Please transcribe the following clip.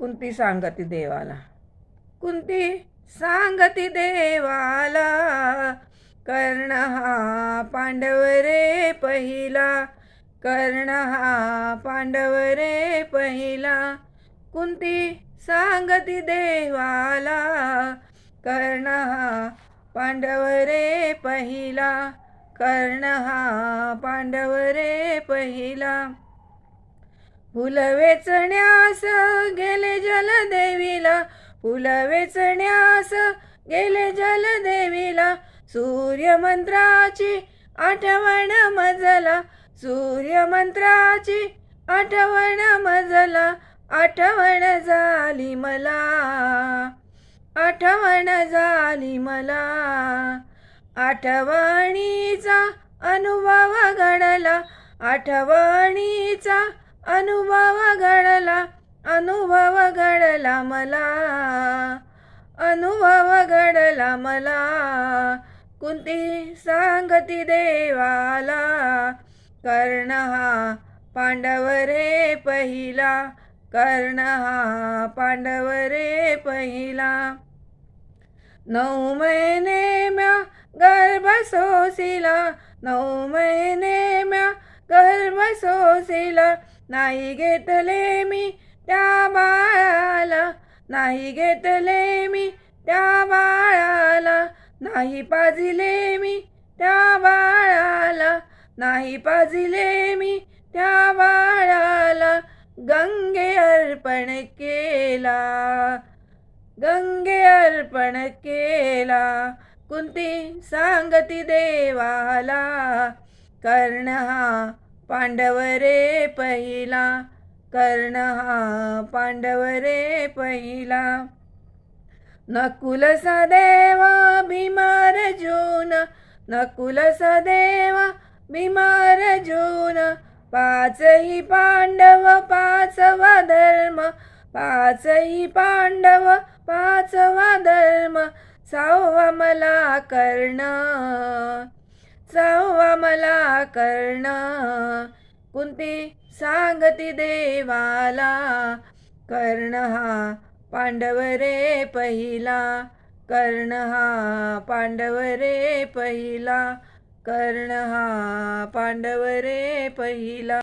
कुंती सांगती देवाला. कुंती सांगती देवाला, कर्ण हा पांडव रे पहिला. कर्ण हा पांडव रे पहिला. कुंती सांगती देवाला, कर्ण हा पांडव रे पहिला. कर्ण हा पांडव रे पहिला. फुल वेचण्यास गेले जलदेवीला. फुल वेचण्यास गेले जलदेवीला. सूर्यमंत्राची आठवण मजला. सूर्यमंत्राची आठवण मजला. आठवण झाली मला. आठवण झाली मला. आठवणीचा अनुभव घडला. आठवणीचा अनुभव घडला. अनुभव घडला मला. अनुभव घडला मला. कुंती सांगती देवाला, कर्ण हा पांडव रे पहिला. कर्ण हा पांडव रे पहिला. 9 महिने म्या गर्भ सोसिला. 9 महिने म्या गर्भ सोसिला. नाही घेतले मी त्या बाळाला. नाही घेतले मी त्या बाळाला. नाही पाजिले मी त्या बाळाला. नाही पाजिले मी त्या बाळाला. गंगे अर्पण केला. गंगे अर्पण केला. कुंती सांगती देवाला, कर्ण हा पांडव रे पहिला. कर्ण हा पांडव रे पहिला. नकुल सदैव भीमार्जुन. नकुल सदैव भीमार्जुन. 5ही पांडव 5वा धर्म. 5ही पांडव 5वा धर्म. 6वा मला कर्ण. 6वा मला कर्ण. कुंती सांगती देवाला, कर्ण हा पांडव रे पहिला. कर्ण हा पांडव रे पहिला. कर्ण हा पांडव रे पहिला.